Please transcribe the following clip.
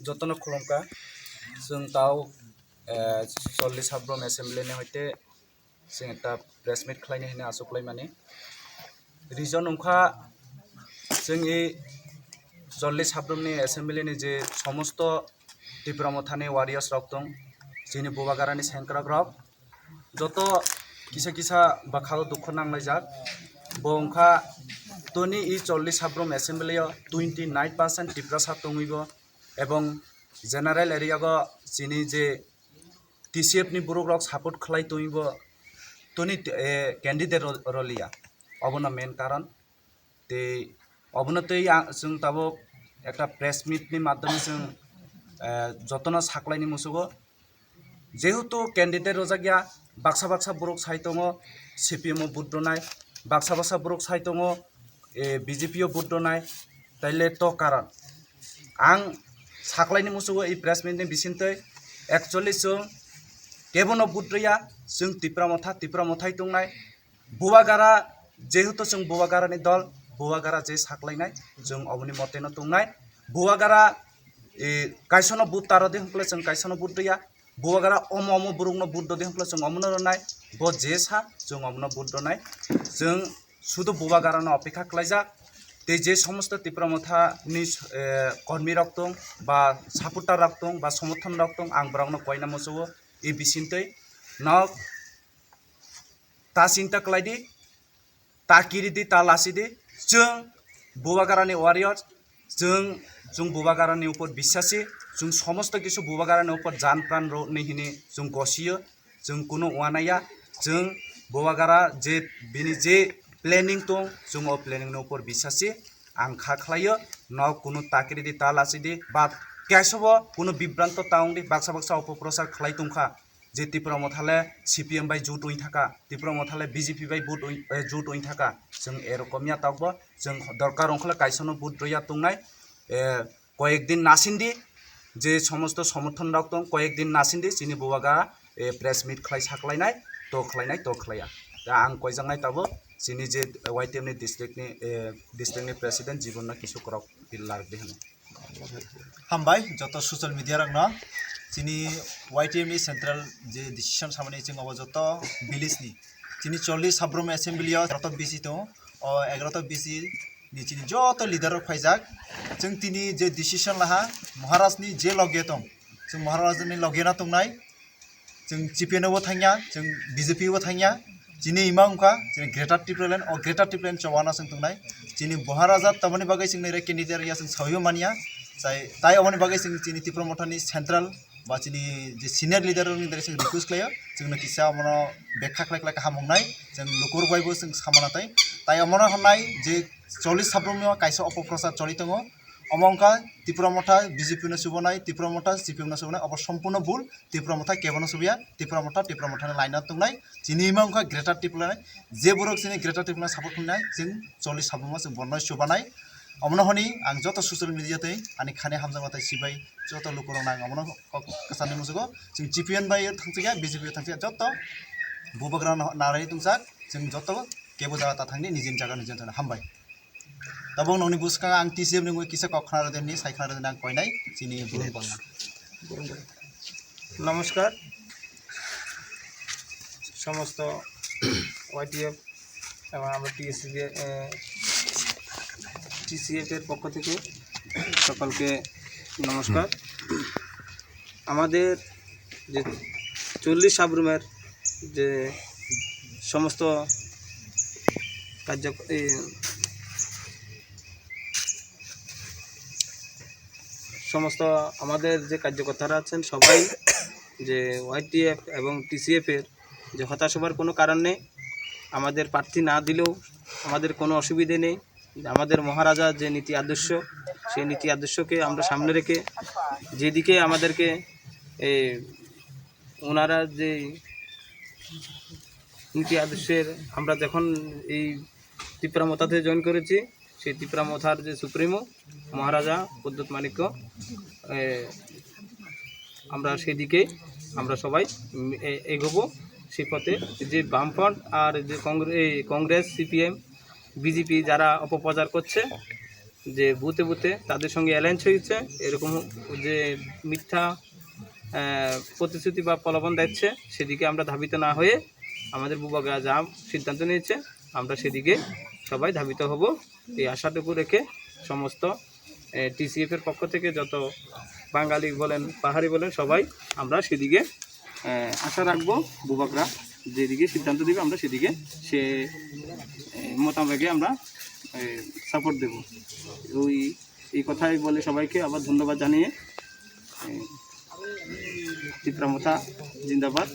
যতন খুলুমকা जों ताव 40 हाब्रम एसेम्बलिनि हयते जों एक प्रेस मिट खालायनो होनो आसुख्लाय माने रिजन उनखा जोंनि 40 हाब्रमनि एसेम्बलिनि जे समस्त त्रिपुरा थानाय वारियार्स रक दं जोंनि बबागारानि सेंग्रा रक যত किसा किसा बाखाल दुख नांलायजाक बंखा तोनि इ 40 हाब्रम एसेम्बलियाव 29% त्रिपुरा दंइबो एवं जेनारेल एरिया जिनि जे TCF नि बुरुक रक सापोर्ट खालाय तोइबो तोनि कैंडिडेट रलिया अबनो मेन कारण ते अबनो तै जों ताबो एक प्रेस मिट नि माध्यमे जों जतन साख्लायनि मुसुगो जेहेतु कैंडिडेट रजागिया बाक्सा बाक्सा बुरुक साइतंगो CPM बुट दनाय बाक्सा बाक्सा बुरुक साइतंगो BJP बुट दनाय ताइले तो कारण आं साख्लायनि मुसुगो इ प्रेस मिट नि बिसिनतै एक्चुअली जों केबनो बुद्रिया जों त्रिपुरा मथाय दंनाय बुवागारा जेहेतु जों बुवागारानि दल बुवागारा जे साख्लायनाय जों अबनि मतेनो दंनाय बुवागारा कायसनो बुट तारदे हंखले जों कायसनो बुद्रिया बुवागारा अमो बुरुंनो बुट ददे हंखले जों अमनो रनाय बो जेसा जों अमनो बुट दनाय जों शुद्ध बुवागारानो अपेक्षा खालायजा ते जे समस्त त्रिपुरा मथानि कर्मी रक दं बा सापोर्टार रक दं बा समर्थन रक दं आं ब्रावनो कयना मुसुगो इ बिसिनतै न ता चिंता खालायदि ता किरिदि ता लासिदि जों बुवागारानि वारियर्स जों बुवागारानि ऊपर विश्वासी जों समस्त किसु बुवागारानि ऊपर जान प्राण रोनिहिनि जों गसियो जों कुनो वानाया जों बुवागारा जे बिनि जे प्लेनिंग दं जों ओ प्लेनिंगनि ऊपर विश्वासी आं खाख्लायो न कुनो ताकिरिदि ता लासिदि बा कैसबो कुनो बिभ्रांत ताउंदि बाक्सा बाक्सा अपप्रचार खालाय तुंखा जे त्रिपुरा मथाले CPM बाय जुट उइन थाका त्रिपुरा मथाले BJP बाय जुट उइन थाका जों एरकमिया तावबो जों दरकार अंखले कायसनो बुट रया तुंनाय कयेक दिन नासिंदि जे समस्त समर्थन रक दं कयेक दिन नासिंदि जिनि बुवागा प्रेस मिट खालाय साख्लायनाय तो खालाया दा आं कयजांनाय ताबो जिनि जे YTM नि डिस्ट्रिक्टनि प्रेसिडेंट जीवन किशोर रक पिल्लार देहनो हामबाय जत सोशल मीडिया रंगना जिनि YTM नि सेंट्रल जे डिसीजन सामने जों अब जत विलेज नि जिनि 40 हाब्रम एसेम्बलियाव 11 BC दं अ 11 BC नि जिनि जत लीडर फाइजाक जों तिनि जे डिसीजन लाहा महाराज नि जे लगे दं जों महाराज नि लगेना तंनाय जों CPN बो थांया जों BJP बो थांया जिनि इमा उनका जिनि ग्रेटर ट्रिपुरालेण्ड चवाना जों तंनाय जिनि महाराजा तमनि बागै जों नै कैंडिडेट या जों सावयो मानिया जाय ताय अमनि बागै जों जिनि त्रिपुरा मथानि सेंट्रल बा जिनि जे सिनियर लीडर नि जों रिक्वेस्ट खालायो जोंनो किसा अमनो बेखा खालाय हामंनाय जों लुकुर बायबो जों सामानाथाय ताय अमनो हनाय जे 40 हाब्रमनि कायसा अपप्रचार चलितंगो अमंका त्रिपुरा मथा BJP न सुबनाय त्रिपुरा मथा CPM न सुबनाय अब सम्पूर्ण भूल त्रिपुरा मथा केबनो सुबिया त्रिपुरा मथा लाइना तंनाय जिनि इमा उनका ग्रेटर ट्रिपुरालेण्ड जे बरक जिनि ग्रेटर ट्रिपुरालेण्ड सापर्ट खालामनाय जों 40 हाब्रम जों बननाय सुबानाय अमनो हनी आं जत सोशल मीडिया तै आनि खाने हामजाबाथाय सिबाय जत लुकुर नां अमनो कसानि मुसुगो जों CPN बाय थांथिया BJP थांथिया जत बुबग्रा नाराय तुंसाक जों जत केबो जाता थांनि निजिन जागा निजिन थाना हामबाय तब ननि बुसका आं TCF नि किसा कखना देनि साइखना देनि आं कयनाय जिनि नमस्कार समस्त YTF এবং আমরা TCF এর পক্ষ থেকে সকলকে নমস্কার আমাদের যে 40 হাব্রমের যে সমস্ত আমাদের যে কার্যকর্তারা আছেন সবাই যে YTF এবং TCF এর যে হতাশ হবার কোনো কারণ নেই আমাদের প্রার্থী না দিলেও আমাদের কোনো অসুবিধে নেই আমাদের মহারাজা যে নীতি আদর্শ সেই নীতি আদর্শকে আমরা সামনে রেখে যেদিকে আমাদেরকে ওনারা যে নীতি আদর্শের আমরা যখন এই ত্রিপুরা মথাতে জয়েন করেছি সেই ত্রিপুরা মথার যে সুপ্রিমো মহারাজা প্রদ্যুৎ মাণিক্য আমরা সেদিকে আমরা সবাই এগোবো সেই পথে যে বামফ্রন্ট আর যে কংগ্রেস CPM BJP যারা অপপ্রচার করছে যে বুথে বুথে তাদের সঙ্গে অ্যালায়েন্স হয়েছে, এরকম যে মিথ্যা প্রতিশ্রুতি বা প্রলোভন দিচ্ছে সেদিকে আমরা ধাবিত না হয়ে আমাদের বুবাগরা যা সিদ্ধান্ত নিয়েছে আমরা সেদিকে সবাই ধাবিত হব, এই আশাটুকু রেখে সমস্ত টিসিএফের পক্ষ থেকে যত বাঙালি বলেন পাহাড়ি বলেন সবাই আমরা সেদিকে আশা রাখবো। বুবাগরা যেদিকে সিদ্ধান্ত দেবে আমরা সেদিকে সে মোতাবেকে আমরা সাপোর্ট দেব। এই কথাই বলে সবাইকে আবার ধন্যবাদ জানিয়ে চিত্রামথা জিন্দাবাদ।